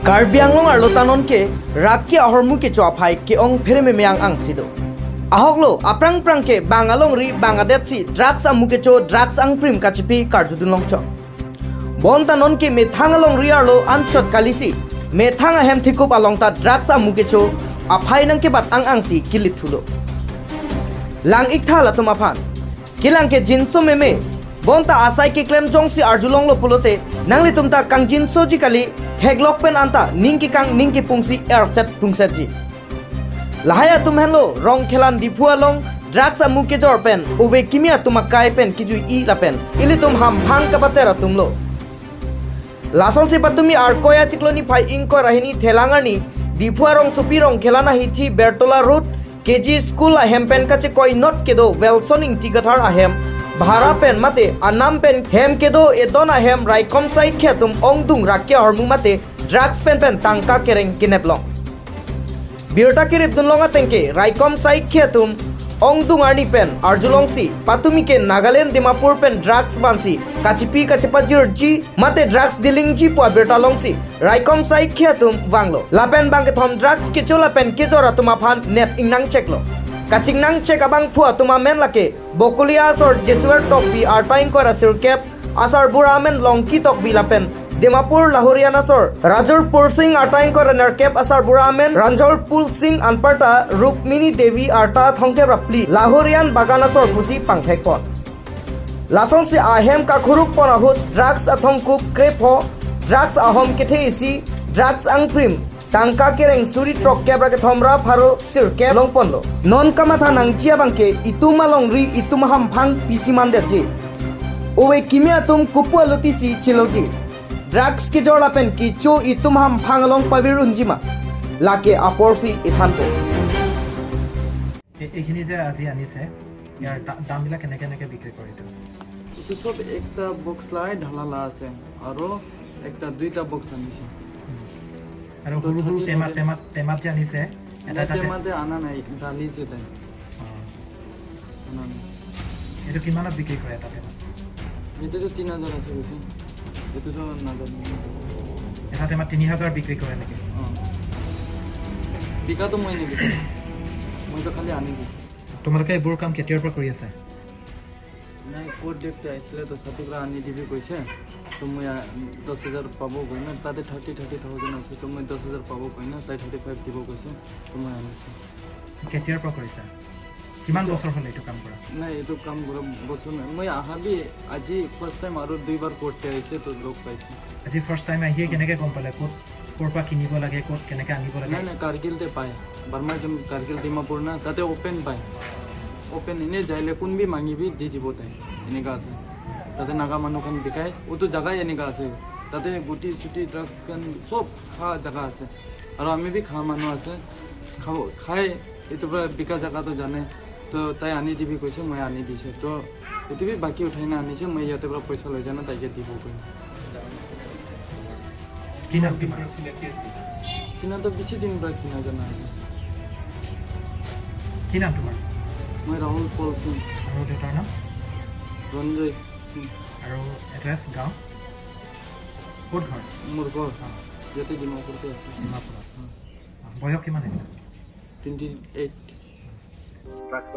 Karbi Anglong Arlotanon ke Raki Ahormu ke Chopai ke Ong Pereme Meang Ang Sido. Ahoglo aprang prang ke Bangalong ri Bangadetsi drugs ang mukecho drugs ang prim kachipi karjudun longcho. Bontanon ke methangalong riarlo anchot kalisi methanga hem thikup alongta drugs ang mukecho aphai nang ke bat ang si kilit thulo. Lang ikthala tumaphan kilang ke jinso meme bonta asai ke klem jongsi arjulong lo pulote nangli tumta kang jinso jikali heglok pen anta ningki kang ningki pungsi airset pungsetji. Lahaya tum hello rong khelan dipua long drugs a muke jor pen ube kimia tumak kai pen kiju i la pen ili tum ham phang ka batera tumlo lason se patumi ar koya chikloni phai ingko rahini thelangarni dipua rong supi rong khelana hithi bertola road kg school a hempen kache koi not kedo welsoning tigathar ahem bhara pen mate anam pen hem kedo edona hem raikom sai khetum ongdung rakya hormu mate drugs pen tangka kereng kineplong ABIRTA kirip dunlonga tengke raikom sai khetum ongdung arni pen arjulongsi patumi ke Nagaland Dimapur pen drugs bansi kachipi kachepa jirji mate drugs dealing ji po ABIRTA longsi raikom sai khetum wanglo lapen bangke thom drugs kichola pen kijora tuma phan net ingnang cheklo kaching nang check abang phua tuma men lake bokulia sor jesuer tok bi artain kora sirkep asar buramen longki tok bi lapen Dimapur Lahoriana sor Rajurpur Singh artain kora narkep asar buramen Ranjor Pul Singh anparta Rukmini Devi arta thongke rapli Lahorian bagana sor pusi pangthek pon lason se ahem ka khuruk pon ahut drugs athong kup krepo drugs ahom kethe isi drugs ang prim tangka kereng suri trok kebra ke thomra pharo sir ke long ponlo non kamatha nangchia bangke itumalong ri itumham phang pisiman dechi owe kimia tum kupu lutisi chiloji drugs ki jorla pen ki cho itumham phangalong pabirun jima lake aporsi ithanpo এখিনি যে আজি আনিছে ইয়াৰ দামবিলাক কেনেকে কেনেকে বিক্ৰী কৰে এইটো সব একটা বক্স লাই ঢালালা আছে আৰু একটা দুইটা বক্স আনিছে আৰু সৰু সৰু টেমাত যে আনিছে এটা টেমাতে আনা নাই ঢালিছে তাই এইটো কিমানত বিক্ৰী কৰে এটা টেমা এটাতো 3000 আছে কৈছে এটো তো নাজানো এটা টেমা 3000 বিক্ৰী কৰে নেকি বিকাটো মই নিবি মই তো খালি আনি দিম তোমালোকে এইবোৰ কাম কেতিয়াৰ পৰা কৰি আছে নাই কোড ডেটতে আইছিলে তো সাতিকৰা আনি দিবি কৈছে তো মই 10000 পাবো কই না তাতে 30,000 আছে তো মই 10000 পাবো কই না তাই 35 দিব কৈছে তো মই আনিছো কেতিয়াৰ পৰা কৰিছা কিমান বছৰ হ'ল এইটো কাম কৰা নাই এইটো কাম কৰা বছৰ নাই মই আহাবি আজি ফাৰ্স্ট টাইম আৰু দুইবাৰ কোডতে আইছে তো লোক পাইছে আজি ফাৰ্স্ট টাইম আহিয়ে কেনেকে গম পালে ক'ৰ পৰা কিনিব লাগে ক'ত কেনেকে আনিব লাগে নাই কাৰগিলতে পায় বাৰ্মা জম কাৰগিল ডিমাপুৰ না তাতে ওপেন পায় ওপেন এনে যাইলে কোন বি মাগিবি দি দিব তাই এনেকা আছে তাতে নাগা মানুহখন বিকায় ওতো জাগাই এনেকা আছে তাতে গুটি চুটি ড্ৰাগছ কান সব খা জাগা আছে আৰু আমি বি খা মানুহ আছে খাই এইটো পৰা বিকা জাগাটো জানে তো তাই আনি দিবি কৈছে মই আনি দিছে তো এইটো বি বাকী উঠাই না আনিছে মই ইয়াতে পৰা পইচা লৈ জানা তাইকে দিব কৈ কি নাম তোমাৰ চিনাটো বেছি দিন পৰা কিনা জানা কি নাম তোমাৰ মই ৰাহুল পল সিং আৰু দেউতাৰ নাম ৰঞ্জয় সিং আৰু এড্ৰেছ গাঁও ক'ত ঘৰ মোৰ ঘৰ ইয়াতে ডিমাপুৰতে আছে ডিমাপুৰত বয়স কিমান হৈছে 28 ড্ৰাগছ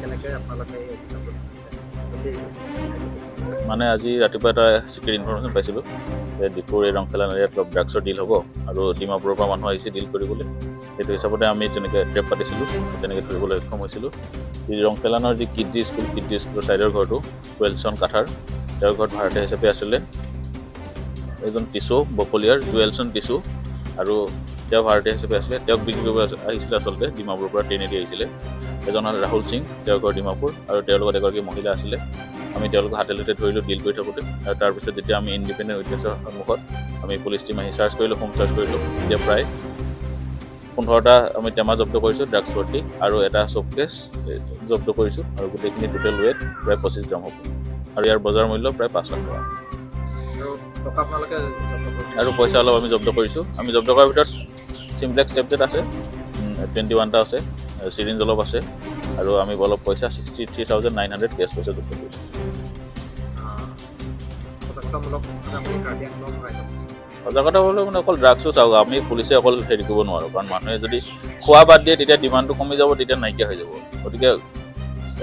কেনেকৈ আপোনালোকে মানে আজি ৰাতিপুৱা এটা চিক্ৰেট ইনফৰমেশ্যন পাইছিলোঁ যে ডিপুৰ এই ৰংখেলা এৰিয়াত অলপ ড্ৰাগছৰ ডিল হ'ব আৰু ডিমাপুৰৰ পৰা মানুহ আহিছে ডিল কৰিবলৈ সেইটো হিচাপতে আমি তেনেকৈ ট্ৰেপ পাতিছিলোঁ তেনেকৈ ধৰিবলৈ সক্ষম হৈছিলোঁ এই ৰংখেলানৰ যি কিডজি স্কুলৰ ছাইডৰ ঘৰটো জুৱেলছন কাঠাৰ তেওঁৰ ঘৰত ভাড়াতীয়া হিচাপে আছিলে এজন টিচু বকলিয়াৰ জুৱেলছন টিচু আৰু তেওঁ ভাড়াতীয়া হিচাপে আছিলে তেওঁক বিক্ৰী কৰিব আহিছিলে আচলতে ডিমাপুৰৰ পৰা ট্ৰেইনেদি আহিছিলে এজন হ'ল ৰাহুল সিং তেওঁৰ ঘৰ ডিমাপুৰ আৰু তেওঁৰ লগত এগৰাকী মহিলা আছিলে আমি তেওঁলোকক হাতে লুটে ধৰিলোঁ ডিল কৰি থাকোঁতে আৰু তাৰপিছত যেতিয়া আমি ইণ্ডিপেণ্ডেণ্ট উইটনেছৰ সন্মুখত আমি পুলিচ টিম আহি চাৰ্চ কৰিলোঁ হোম চাৰ্চ কৰিলোঁ এতিয়া প্ৰায় 15টা আমি টেমা জব্দ কৰিছোঁ ড্ৰাগছ ভৰ্তি আৰু এটা চপকেছ জব্দ কৰিছোঁ আৰু গোটেইখিনি টোটেল ৱেট প্ৰায় 25 গ্ৰাম হ'ব আৰু ইয়াৰ বজাৰ মূল্য প্ৰায় 5 লাখ টকা আপোনালোকে আৰু পইচা অলপ আমি জব্দ কৰিছোঁ আমি জব্দ কৰাৰ ভিতৰত চিমপ্লেক্স টেবলেট আছে 21টা আছে চিৰিঞ্জ অলপ আছে আৰু আমি অলপ পইচা 63,900 কেছ পইচা জব্দ কৰিছোঁ সজাগতামূলক কাৰ্বি আংলং ৰাইজক সজাগতা হ'লে মানে অকল ড্ৰাগছো চাওক আমি পুলিচে অকল হেৰি কৰিব নোৱাৰোঁ কাৰণ মানুহে যদি খোৱা বাদ দিয়ে তেতিয়া ডিমাণ্ডটো কমি যাব তেতিয়া নাইকিয়া হৈ যাব গতিকে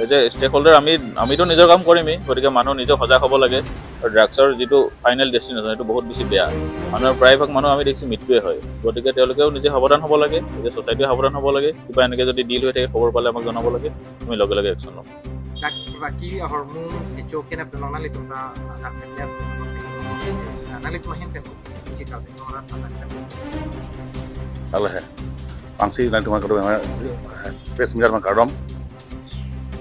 এই যে ষ্টেক হোল্ডাৰ আমিতো নিজৰ কাম কৰিমেই গতিকে মানুহ নিজে সজাগ হ'ব লাগে আৰু ড্ৰাগছৰ যিটো ফাইনেল ডেষ্টিনেশ্যন সেইটো বহুত বেছি বেয়া মানুহৰ প্ৰায়ভাগ মানুহ আমি দেখিছোঁ মৃত্যুৱে হয় গতিকে তেওঁলোকেও নিজে সাৱধান হ'ব লাগে নিজে ছ'চাইটিও সাৱধান হ'ব লাগে কিবা এনেকৈ যদি ডিল হৈ থাকে খবৰ পালে আমাক জনাব লাগে আমি লগে লগে একশ্যন ল'ম Baki hormu itu kena penonal itu na anak kelas analit mahin kan sih kalau orang anak Allah ya pangsi nanti teman kedua pres miliar man karom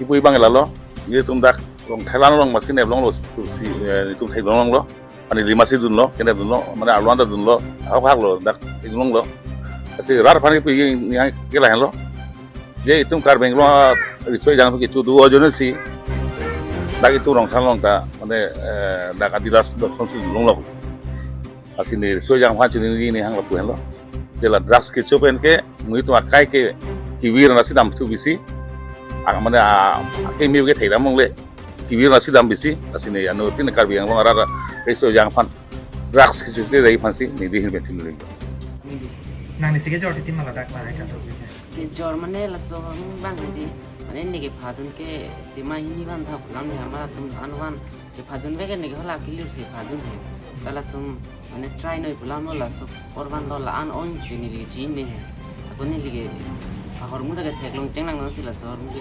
ibu ibang elalo dia tundak long Thailand long masih nih long lo si itu Thailand lo ani 5 season lo kena dun lo mana Arwanda dun lo hak lo dak itu long lo kasi rar pani pi yang kila lo je itu kar benglo risoi jangan pergi cu dua aja sih dak itu long Thailand ta mana dak adidas sonsi long lo asini risoi jangan pancin ini hang lo tuh lo jela drugs ke copen ke itu akai ke kiwir nasi dam tu bisi mana ke mi ke thai mong le kiwir nasi dam bisi asini anu tin kar biang bang ara risoi jangan pan drugs ke cuci dari pansi ni dihin betul lagi nang ni sige jorti timala dak na ka to ke jor mane la so bang di mane ni ke phadun ke tima hini ban tha lam ne hamara tum anwan ke phadun be ke ni hola clear si phadun hai sala tum mane try noi pulam lo la so korban lo la an on ni li chin ne hai apni li ke hor mu da ke theklong cheng nang si la so hor mu ke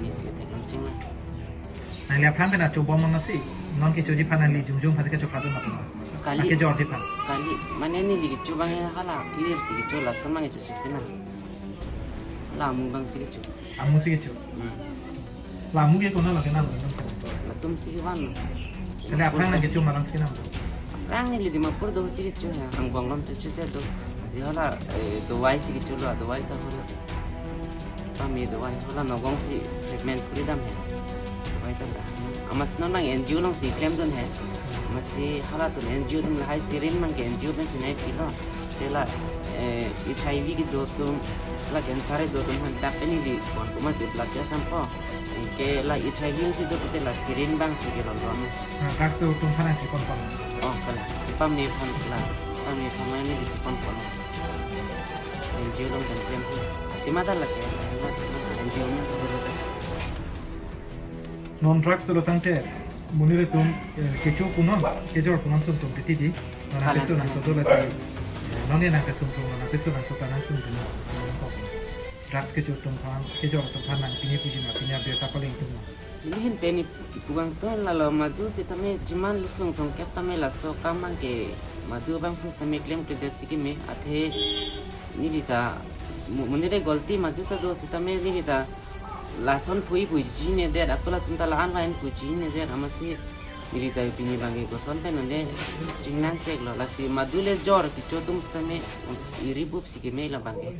ni si theklong cheng nang nang le phang pena chobo mon nasi non ke choji phana li jum jum phade ke chokha do na kali ke jorti phan kali mane ni li ke chobang he hala clear si ke chola so mang ke chu pena la mu bang si ke chu amu sige chu la mu ke kona la ke nam la tum si ke ban lo le phang na ke chu marang sige nam rang ni li di mapur do si ke chu ha ang bang lam chu chu do si hala do wai si ke chu lo do wai ka hola pa mi do wai hola no gong si treatment kuri dam hai wai ta amas no nang NGO long si claim don hai masi hala to NGO dum la hai sirin mang ke NGO ben si nai pilo tela HIV ki do tum la cancer do tum han ta pe ni di kon kuma ti blood test sampo ke la HIV si do te la sirin bang si ke lo do dak to tum phana si kon kon oh kala pam ni phan la pam ni phan ni di si kon kon NGO long kan claim si ti ma da la ke NGO ni do non drugs to tangte munire tum ke chu kunon ke jor kunon sum tum ti di na peso na so do la si non ni na ke sum tum na peso na so ta na sum tum drugs ke chu tum phan ke jor tum phan nang pini puji ma pini ABIRTA paling tum lihin peni pugang to la lo madu si tame jiman lusung tong kep tame la so kamang ke madu bang fu tame claim ke desi ke me athe ni bita munire golti madu ta do si tame ni bita lason pui pui ji ne de akola tunta la an vain pui ji ne de amasi ni bita pini bange ko son pe nonde jingnan chek lo la si madule jor ki chotum tame iri bup si ke me la bange